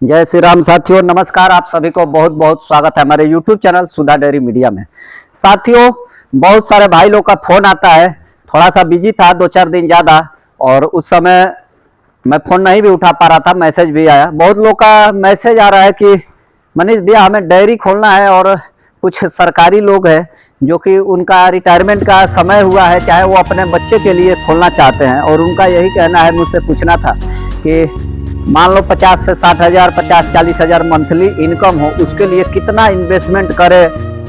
जय श्री राम साथियों, नमस्कार। आप सभी को बहुत बहुत स्वागत है हमारे YouTube चैनल सुधा डेयरी मीडिया में। साथियों, बहुत सारे भाई लोग का फोन आता है, थोड़ा सा बिजी था 2-4 दिन ज़्यादा, और उस समय मैं फ़ोन नहीं भी उठा पा रहा था। मैसेज भी आया, बहुत लोग का मैसेज आ रहा है कि मनीष भैया हमें डेयरी खोलना है, और कुछ सरकारी लोग हैं जो कि उनका रिटायरमेंट का समय हुआ है, चाहे वो अपने बच्चे के लिए खोलना चाहते हैं, और उनका यही कहना है, मुझसे पूछना था कि मान लो 50 से 60 हज़ार, 50-40 हज़ार मंथली इनकम हो, उसके लिए कितना इन्वेस्टमेंट करे,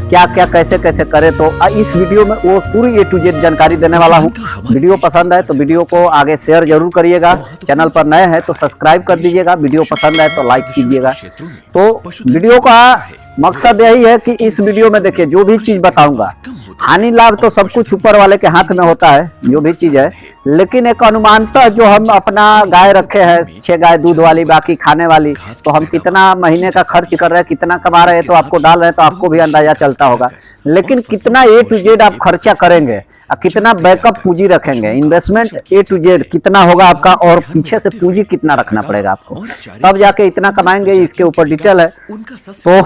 क्या क्या कैसे कैसे करे। तो इस वीडियो में वो पूरी A to Z जानकारी देने वाला हूँ। वीडियो पसंद है तो वीडियो को आगे शेयर जरूर करिएगा, चैनल पर नए हैं तो सब्सक्राइब कर दीजिएगा, वीडियो पसंद है तो लाइक कीजिएगा। तो वीडियो का मकसद यही है कि इस वीडियो में देखिए, जो भी चीज़ बताऊंगा, हानि लाभ तो सब कुछ ऊपर वाले के हाथ में होता है, जो भी चीज़ है, लेकिन एक अनुमानतः जो हम अपना गाय रखे हैं, 6 गाय दूध वाली, बाकी खाने वाली, तो हम कितना महीने का खर्च कर रहे हैं, कितना कमा रहे हैं, तो आपको डाल रहे हैं तो आपको भी अंदाजा चलता होगा। लेकिन कितना A to Z आप खर्चा करेंगे और कितना बैकअप पूंजी रखेंगे, इन्वेस्टमेंट A to Z कितना होगा आपका, और पीछे से पूंजी कितना रखना पड़ेगा आपको, तब जाके इतना कमाएंगे, इसके ऊपर डिटेल है। तो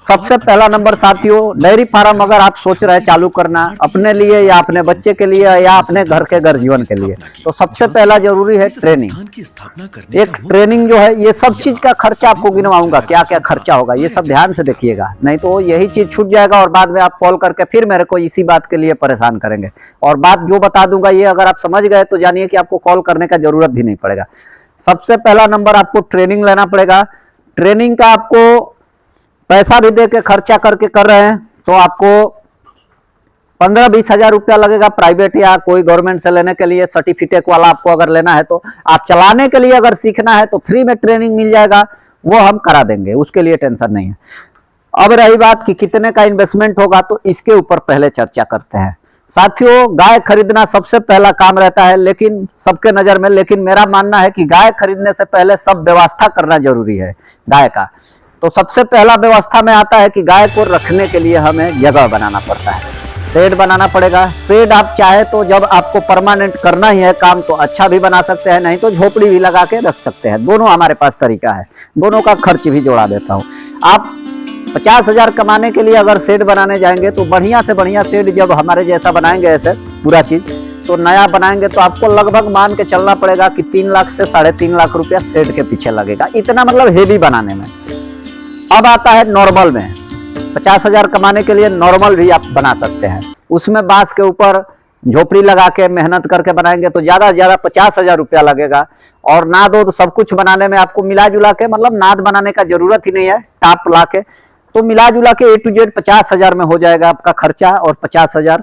सबसे पहला नंबर साथियों, डेयरी फार्म अगर आप सोच रहे हैं चालू करना अपने लिए या अपने बच्चे के लिए या अपने घर के गर्जीवन के लिए, तो सबसे पहला जरूरी है ट्रेनिंग। एक ट्रेनिंग जो है, ये सब चीज का खर्चा आपको गिनवाऊंगा, क्या क्या खर्चा होगा, ये सब ध्यान से देखिएगा, नहीं तो यही चीज छूट जाएगा और बाद में आप कॉल करके फिर मेरे को इसी बात के लिए परेशान करेंगे। और बात जो बता दूंगा, ये अगर आप समझ गए तो जानिए कि आपको कॉल करने का जरूरत भी नहीं पड़ेगा। सबसे पहला नंबर, आपको ट्रेनिंग लेना पड़ेगा। ट्रेनिंग का आपको पैसा भी दे के खर्चा करके कर रहे हैं तो आपको 15-20 हज़ार रुपया लगेगा, प्राइवेट या कोई गवर्नमेंट से लेने के लिए। सर्टिफिकेट वाला आपको अगर लेना है तो, आप चलाने के लिए अगर सीखना है तो फ्री में ट्रेनिंग मिल जाएगा, वो हम करा देंगे, उसके लिए टेंशन नहीं है। अब रही बात कि कितने का इन्वेस्टमेंट होगा, तो इसके ऊपर पहले चर्चा करते हैं। साथियों, गाय खरीदना सबसे पहला काम रहता है, लेकिन सबके नजर में, लेकिन मेरा मानना है कि गाय खरीदने से पहले सब व्यवस्था करना जरूरी है गाय का। तो सबसे पहला व्यवस्था में आता है कि गाय को रखने के लिए हमें जगह बनाना पड़ता है, शेड बनाना पड़ेगा। शेड आप चाहे तो, जब आपको परमानेंट करना ही है काम, तो अच्छा भी बना सकते हैं, नहीं तो झोपड़ी भी लगा के रख सकते हैं। दोनों हमारे पास तरीका है, दोनों का खर्च भी जोड़ा देता हूँ। आप 50 हज़ार कमाने के लिए अगर शेड बनाने जाएंगे तो बढ़िया से बढ़िया शेड जब हमारे जैसा बनाएंगे, ऐसे पूरा चीज तो नया बनाएंगे, तो आपको लगभग मान के चलना पड़ेगा कि 3 लाख से 3.5 लाख रुपया शेड के पीछे लगेगा, इतना मतलब हेवी बनाने में। अब आता है नॉर्मल में, 50 हज़ार कमाने के लिए नॉर्मल भी आप बना सकते हैं। उसमें बांस के ऊपर झोपड़ी लगा के मेहनत करके बनाएंगे तो ज्यादा से ज्यादा 50 हज़ार रुपया लगेगा। और नाद तो सब कुछ बनाने में आपको मिला जुला के, मतलब नाद बनाने का जरूरत ही नहीं है, टाप ला के, तो मिला जुला के A to Z 50 हज़ार में हो जाएगा आपका खर्चा। और 50 हज़ार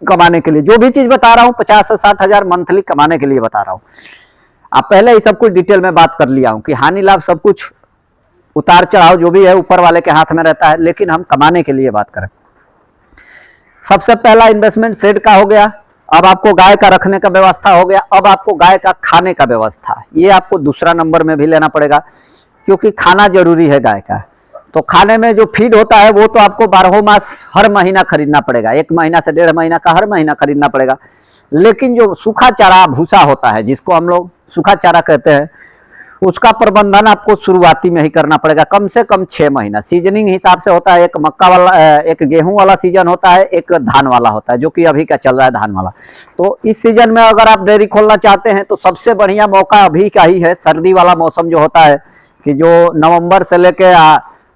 कमाने के लिए, जो भी चीज बता रहा हूँ, 50 से 60 हज़ार मंथली कमाने के लिए बता रहा हूँ। आप पहले ही सब कुछ डिटेल में बात कर लिया हूँ कि हानि लाभ सब कुछ, उतार चढ़ाव जो भी है ऊपर वाले के हाथ में रहता है, लेकिन हम कमाने के लिए बात करें। सबसे पहला इन्वेस्टमेंट शेड का हो गया। अब आपको गाय का रखने का व्यवस्था हो गया। अब आपको गाय का खाने का व्यवस्था, ये आपको दूसरा नंबर में भी लेना पड़ेगा, क्योंकि खाना जरूरी है गाय का। तो खाने में जो फीड होता है वो तो आपको 12 मास हर महीना खरीदना पड़ेगा, 1 महीना से 1.5 महीना का हर महीना खरीदना पड़ेगा। लेकिन जो सूखा चारा भूसा होता है, जिसको हम लोग सूखा चारा कहते हैं, उसका प्रबंधन आपको शुरुआती में ही करना पड़ेगा, कम से कम 6 महीना। सीजनिंग हिसाब से होता है, एक मक्का वाला, एक गेहूं वाला सीजन होता है, एक धान वाला होता है, जो कि अभी का चल रहा है धान वाला। तो इस सीजन में अगर आप डेयरी खोलना चाहते हैं तो सबसे बढ़िया मौका अभी का ही है। सर्दी वाला मौसम जो होता है, कि जो नवंबर से लेके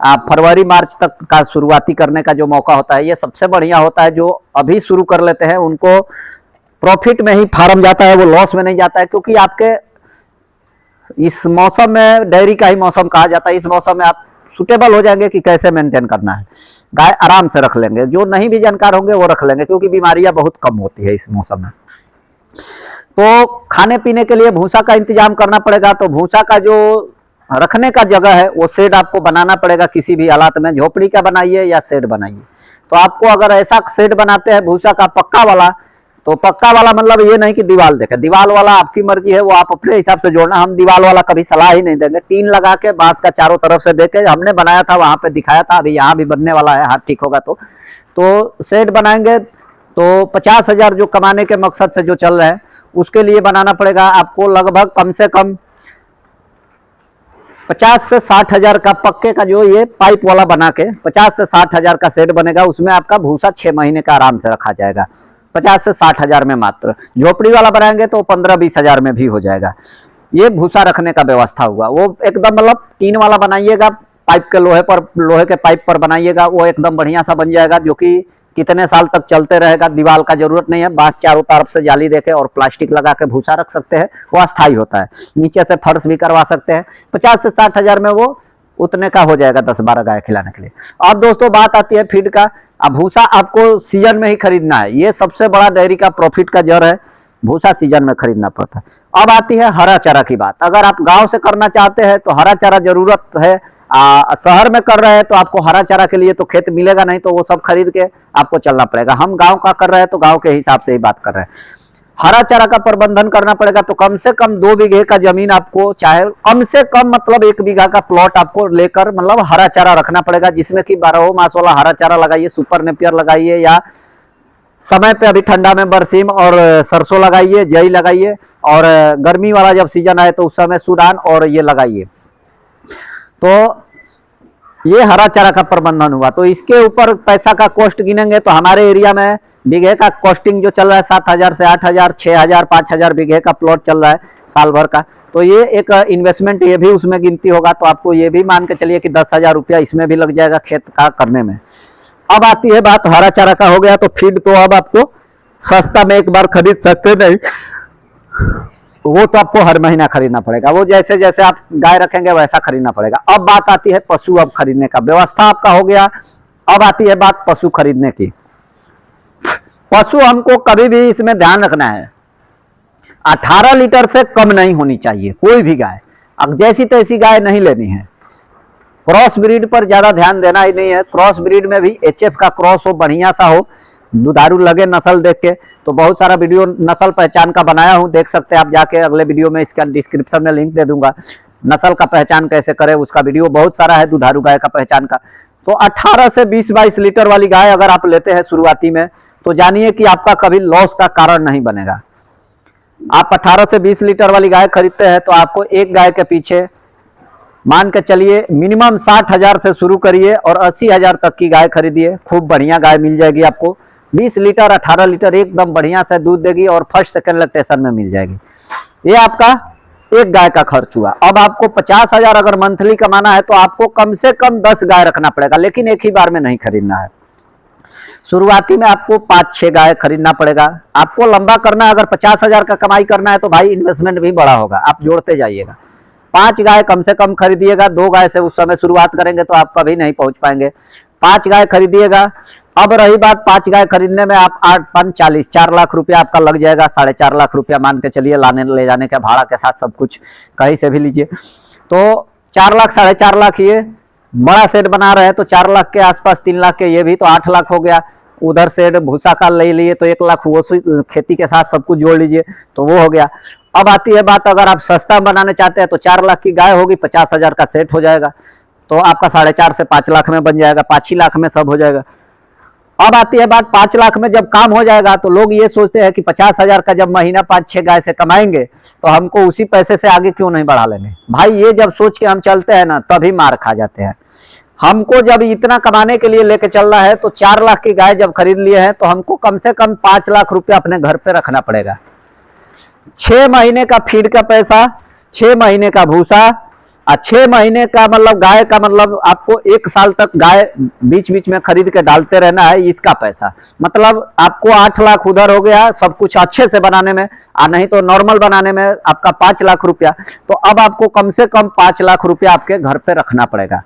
फरवरी मार्च तक का शुरुआती करने का जो मौका होता है, ये सबसे बढ़िया होता है। जो अभी शुरू कर लेते हैं उनको प्रॉफिट में ही फार्म जाता है, वो लॉस में नहीं जाता है, क्योंकि आपके इस मौसम में, डेयरी का ही मौसम कहा जाता है, इस मौसम में आप सुटेबल हो जाएंगे कि कैसे मेंटेन करना है। गाय आराम से रख लेंगे, जो नहीं भी जानकार होंगे वो रख लेंगे, क्योंकि बीमारियां बहुत कम होती है इस मौसम में। तो खाने पीने के लिए भूसा का इंतजाम करना पड़ेगा। तो भूसा का जो रखने का जगह है, वो शेड आपको बनाना पड़ेगा, किसी भी हालात में, झोपड़ी का बनाइए या शेड बनाइए। तो आपको अगर ऐसा शेड बनाते हैं भूसा का पक्का वाला, तो पक्का वाला मतलब ये नहीं कि दीवार देखे, दीवार वाला आपकी मर्जी है, वो आप अपने हिसाब से जोड़ना। हम दीवार वाला कभी सलाह ही नहीं देंगे। टीन लगा के बांस का चारों तरफ से देके, हमने बनाया था वहां पे दिखाया था, अभी यहाँ भी बनने वाला है, हाथ ठीक होगा तो शेड बनाएंगे। तो 50 हज़ार जो कमाने के मकसद से जो चल रहे हैं, उसके लिए बनाना पड़ेगा आपको लगभग कम से कम 50 से 60 हजार का पक्के का जो ये पाइप वाला बना के 50 से 60 हजार का सेट बनेगा। उसमें आपका भूसा 6 महीने का आराम से रखा जाएगा, 50 से 60 हजार में मात्र। झोपड़ी वाला बनाएंगे तो 15-20 हजार में भी हो जाएगा। ये भूसा रखने का व्यवस्था हुआ। वो एकदम मतलब टीन वाला बनाइएगा, पाइप के लोहे के पाइप पर बनाइएगा, वो एकदम बढ़िया सा बन जाएगा, जो कि कितने साल तक चलते रहेगा। दीवार का जरूरत नहीं है, बांस चारों तरफ से जाली देके और प्लास्टिक लगा के भूसा रख सकते हैं, वो अस्थायी होता है। नीचे से फर्श भी करवा सकते हैं। 50 से 60 हजार में वो उतने का हो जाएगा 10-12 गाय खिलाने के लिए। अब दोस्तों बात आती है फीड का। अब भूसा आपको सीजन में ही खरीदना है, ये सबसे बड़ा डेयरी का प्रॉफिट का जड़ है, भूसा सीजन में खरीदना पड़ता है। अब आती है हरा चारा की बात। अगर आप गांव से करना चाहते हैं तो हरा चारा जरूरत है। शहर में कर रहे हैं तो आपको हरा चारा के लिए तो खेत मिलेगा नहीं, तो वो सब खरीद के आपको चलना पड़ेगा। हम गांव का कर रहे हैं तो गांव के हिसाब से ही बात कर रहे हैं। हरा चारा का प्रबंधन करना पड़ेगा, तो कम से कम 2 बीघे का जमीन आपको, चाहे कम से कम मतलब 1 बीघा का प्लॉट आपको लेकर मतलब हरा चारा रखना पड़ेगा, जिसमें कि 12 मास वाला हरा चारा लगाइए, सुपर नेपियर लगाइए, या समय पे अभी ठंडा में बरसीम और सरसों लगाइए, जई लगाइए, और गर्मी वाला जब सीजन आए तो उस समय सूडान और ये लगाइए। तो ये हरा चारा का प्रबंधन हुआ। तो इसके ऊपर पैसा का कॉस्ट गिनेंगे तो हमारे एरिया में बीघे का कॉस्टिंग जो चल रहा है 7,000 से 8,000, 6,000, 5,000 बीघे का प्लॉट चल रहा है साल भर का। तो ये एक इन्वेस्टमेंट ये भी उसमें गिनती होगा। तो आपको ये भी मान के चलिए कि 10,000 रुपया इसमें भी लग जाएगा खेत का करने में। अब आती है बात हरा चारा का हो गया, तो फीड तो अब आपको सस्ता में एक बार खरीद सकते नहीं, वो तो आपको हर महीना खरीदना पड़ेगा। वो जैसे जैसे आप गाय रखेंगे वैसा खरीदना पड़ेगा। अब बात आती है पशु अब खरीदने का, व्यवस्था आपका हो गया। अब आती है बात पशु खरीदने की। पशु हमको कभी भी इसमें ध्यान रखना है, 18 लीटर से कम नहीं होनी चाहिए कोई भी गाय। अब जैसी तैसी गाय नहीं लेनी है। क्रॉस ब्रीड पर ज्यादा ध्यान देना ही नहीं है। क्रॉस ब्रीड में भी HF का क्रॉस हो, बढ़िया सा हो, दुधारू लगे नस्ल देख के। तो बहुत सारा वीडियो नस्ल पहचान का बनाया हूं, देख सकते हैं आप जाके। अगले वीडियो में इसका डिस्क्रिप्शन में लिंक दे दूंगा, नस्ल का पहचान कैसे करें उसका वीडियो बहुत सारा है, दुधारू गाय का पहचान का। तो 18 से 20-22 लीटर वाली गाय अगर आप लेते हैं शुरुआती में, तो जानिए कि आपका कभी लॉस का कारण नहीं बनेगा। आप 18 से 20 लीटर वाली गाय खरीदते हैं तो आपको एक गाय के पीछे मान के चलिए मिनिमम 60,000 से शुरू करिए और 80,000 तक की गाय खरीदिए। खूब बढ़िया गाय मिल जाएगी आपको, 20 लीटर 18 लीटर एकदम बढ़िया से दूध देगी और फर्स्ट सेकंड लैक्टेशन में मिल जाएगी। ये आपका एक गाय का खर्च हुआ। अब आपको 50,000 अगर मंथली कमाना है तो आपको कम से कम 10 गाय रखना पड़ेगा, लेकिन एक ही बार में नहीं खरीदना है। शुरुआती में आपको 5-6 गाय खरीदना पड़ेगा। आपको लंबा करना है, अगर 50,000 का कमाई करना है तो भाई इन्वेस्टमेंट भी बड़ा होगा, आप जोड़ते जाइएगा। 5 गाय कम से कम खरीदिएगा। 2 गाय से उस समय शुरुआत करेंगे तो आप कभी नहीं पहुंच पाएंगे। 5 गाय खरीदिएगा। अब रही बात 5 गाय खरीदने में, आप 8-5 40 4 लाख रुपया आपका लग जाएगा। 4.5 लाख रुपया मान के चलिए, लाने ले जाने के भाड़ा के साथ सब कुछ कहीं से भी लीजिए तो 4 लाख 4.5 लाख। ये बड़ा सेट बना रहे हैं तो 4 लाख के आसपास, 3 लाख के, ये भी तो 8 लाख हो गया। उधर से भूसा का ले लिए तो 1 लाख, वो खेती के साथ सब कुछ जोड़ लीजिए तो वो हो गया। अब आती है बात, अगर आप सस्ता बनाने चाहते हैं तो 4 लाख की गाय होगी, 50,000 का सेट हो जाएगा, तो आपका 4.5 से 5 लाख में बन जाएगा, 5 ही लाख में सब हो जाएगा। अब आती है बात 5 लाख में जब काम हो जाएगा तो लोग ये सोचते हैं कि 50,000 का जब महीना 5-6 गाय से कमाएंगे तो हमको उसी पैसे से आगे क्यों नहीं बढ़ा लेंगे। भाई ये जब सोच के हम चलते हैं ना, तभी मार खा जाते हैं। हमको जब इतना कमाने के लिए लेके चल रहा है तो 4 लाख की गाय जब खरीद लिए हैं तो हमको कम से कम 5 लाख रुपया अपने घर पे रखना पड़ेगा। 6 महीने का फीड का पैसा, 6 महीने का भूसा और 6 महीने का मतलब गाय का मतलब आपको 1 साल तक गाय बीच बीच में खरीद के डालते रहना है, इसका पैसा। मतलब आपको 8 लाख उधर हो गया सब कुछ अच्छे से बनाने में, और नहीं तो नॉर्मल बनाने में आपका 5 लाख रुपया। तो अब आपको कम से कम 5 लाख रुपया आपके घर पे रखना पड़ेगा।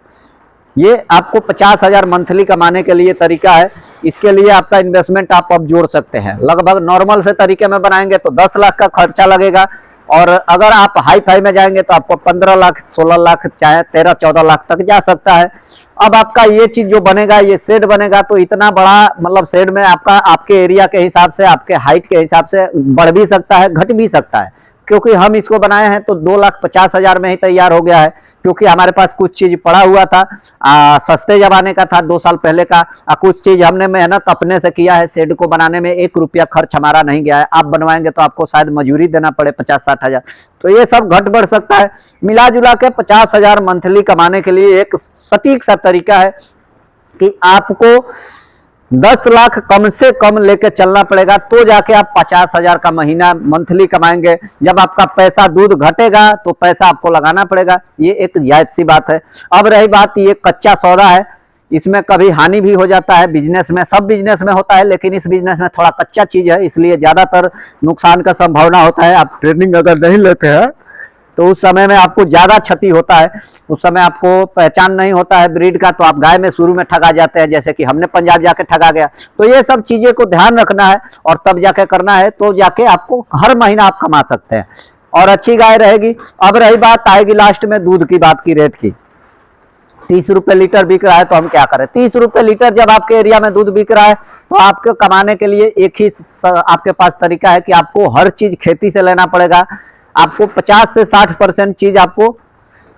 ये आपको 50,000 मंथली कमाने के लिए तरीका है। इसके लिए आपका इन्वेस्टमेंट आप अब जोड़ सकते हैं। लगभग नॉर्मल से तरीके में बनाएंगे तो 10 लाख का खर्चा लगेगा, और अगर आप हाई फाई में जाएंगे तो आपको 15 लाख 16 लाख चाहे 13-14 लाख तक जा सकता है। अब आपका ये चीज जो बनेगा, ये शेड बनेगा तो इतना बड़ा मतलब शेड में आपका आपके एरिया के हिसाब से, आपके हाइट के हिसाब से बढ़ भी सकता है, घट भी सकता है। क्योंकि हम इसको बनाए हैं तो 2,50,000 में ही तैयार हो गया है। क्योंकि हमारे पास कुछ चीज पड़ा हुआ था, सस्ते जमाने का था, 2 साल पहले का। कुछ चीज हमने मेहनत अपने से किया है, शेड को बनाने में 1 रुपया खर्च हमारा नहीं गया है। आप बनवाएंगे तो आपको शायद मजूरी देना पड़े 50-60 हजार, तो ये सब घट बढ़ सकता है। मिला जुला के 50 हजार मंथली कमाने के लिए एक सटीक सा तरीका है कि आपको 10 लाख कम से कम लेके चलना पड़ेगा, तो जाके आप 50 हजार का महीना मंथली कमाएंगे। जब आपका पैसा दूध घटेगा तो पैसा आपको लगाना पड़ेगा, ये एक जायज सी बात है। अब रही बात, ये कच्चा सौदा है, इसमें कभी हानि भी हो जाता है। बिजनेस में, सब बिजनेस में होता है, लेकिन इस बिजनेस में थोड़ा कच्चा चीज है, इसलिए ज्यादातर नुकसान का संभावना होता है। आप ट्रेनिंग अगर नहीं लेते हैं तो उस समय में आपको ज्यादा क्षति होता है। उस समय आपको पहचान नहीं होता है ब्रीड का, तो आप गाय में शुरू में ठगा जाते हैं, जैसे कि हमने पंजाब जाके ठगा गया। तो ये सब चीजें को ध्यान रखना है और तब जाके करना है, तो जाके आपको हर महीना आप कमा सकते हैं और अच्छी गाय रहेगी। अब रही बात, आएगी लास्ट में दूध की बात की, रेट की। 30 रुपए लीटर बिक रहा है तो हम क्या करें? 30 रुपए लीटर जब आपके एरिया में दूध बिक रहा है तो आपको कमाने के लिए एक ही आपके पास तरीका है कि आपको हर चीज खेती से लेना पड़ेगा। आपको 50 से 60% चीज आपको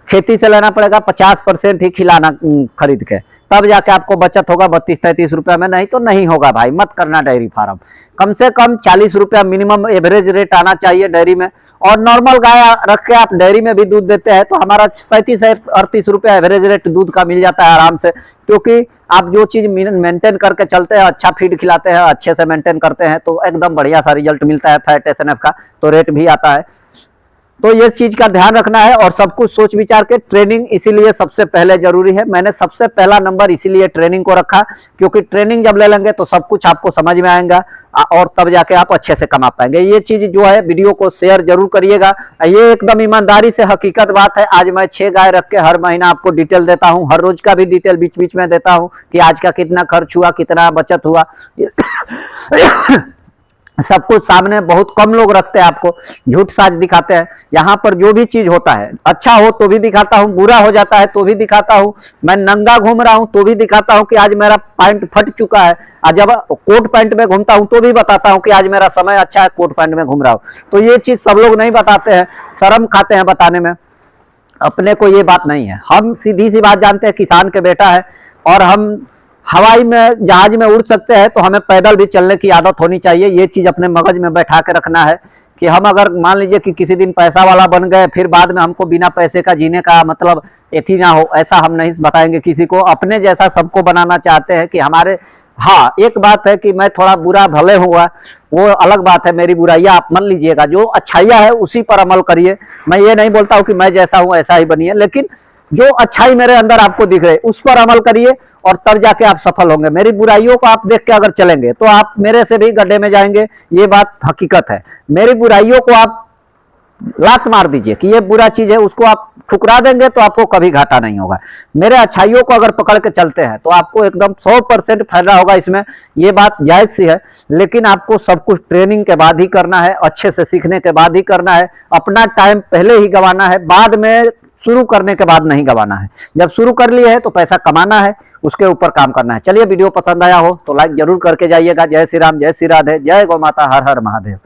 खेती से लेना पड़ेगा, 50% ही खिलाना खरीद के, तब जाके आपको बचत होगा 32-33 रुपया में। नहीं तो नहीं होगा भाई, मत करना डेयरी फार्म। कम से कम 40 रुपया मिनिमम एवरेज रेट आना चाहिए डेयरी में। और नॉर्मल गाय रख के आप डेयरी में भी दूध देते हैं तो हमारा 37-38 रुपया एवरेज रेट दूध का मिल जाता है आराम से, क्योंकि आप जो चीज मेंटेन करके चलते हैं, अच्छा फीड खिलाते हैं, अच्छे से मेंटेन करते हैं, तो एकदम बढ़िया सा रिजल्ट मिलता है फैट SNF का, तो रेट भी आता है। तो ये चीज का ध्यान रखना है और सब कुछ सोच विचार के। ट्रेनिंग इसीलिए सबसे पहले जरूरी है। मैंने सबसे पहला नंबर इसीलिए ट्रेनिंग को रखा, क्योंकि ट्रेनिंग जब ले लेंगे तो सब कुछ आपको समझ में आएगा और तब जाके आप अच्छे से कमा पाएंगे। ये चीज जो है, वीडियो को शेयर जरूर करिएगा। ये एकदम ईमानदारी से हकीकत बात है। आज मैं 6 गाय रख के हर महीना आपको डिटेल देता हूँ, हर रोज का भी डिटेल बीच बीच में देता हूँ कि आज का कितना खर्च हुआ, कितना बचत हुआ सब कुछ सामने। बहुत कम लोग रखते हैं, आपको झूठ साज दिखाते हैं। यहाँ पर जो भी चीज होता है, अच्छा हो तो भी दिखाता हूँ, बुरा हो जाता है तो भी दिखाता हूँ। मैं नंगा घूम रहा हूँ तो भी दिखाता हूँ कि आज मेरा पैंट फट चुका है, और जब कोट पैंट में घूमता हूँ तो भी बताता हूँ कि आज मेरा समय अच्छा है, कोट पैंट में घूम रहा हूँ। तो ये चीज सब लोग नहीं बताते हैं, शर्म खाते हैं बताने में। अपने को ये बात नहीं है, हम सीधी सी बात जानते हैं, किसान के बेटा है और हम हवाई में जहाज में उड़ सकते हैं, तो हमें पैदल भी चलने की आदत होनी चाहिए। ये चीज अपने मगज में बैठा के रखना है कि हम अगर मान लीजिए कि किसी दिन पैसा वाला बन गए, फिर बाद में हमको बिना पैसे का जीने का मतलब एथी ना हो, ऐसा हम नहीं बताएंगे किसी को। अपने जैसा सबको बनाना चाहते हैं कि हमारे, हाँ एक बात है कि मैं थोड़ा बुरा भले हुआ, वो अलग बात है, मेरी बुराइयां आप मान लीजिएगा, जो अच्छाइयां है उसी पर अमल करिए। मैं ये नहीं बोलता हूँ कि मैं जैसा हूँ ऐसा ही बनिए, लेकिन जो अच्छाई मेरे अंदर आपको दिख रहे उस पर अमल करिए और तब जाके आप सफल होंगे। मेरी बुराइयों को आप देख के अगर चलेंगे तो आप मेरे से भी गड्ढे में जाएंगे, ये बात हकीकत है। मेरी बुराइयों को आप लात मार दीजिए कि ये बुरा चीज है, उसको आप ठुकरा देंगे तो आपको कभी घाटा नहीं होगा। मेरे अच्छाइयों को अगर पकड़ के चलते हैं तो आपको एकदम 100% फायदा होगा इसमें, ये बात जायज सी है। लेकिन आपको सब कुछ ट्रेनिंग के बाद ही करना है, अच्छे से सीखने के बाद ही करना है। अपना टाइम पहले ही गंवाना है, बाद में शुरू करने के बाद नहीं गंवाना है। जब शुरू कर लिए है तो पैसा कमाना है, उसके ऊपर काम करना है। चलिए, वीडियो पसंद आया हो तो लाइक जरूर करके जाइएगा। जय श्री राम, जय श्री राधे, जय गौ माता, हर हर महादेव।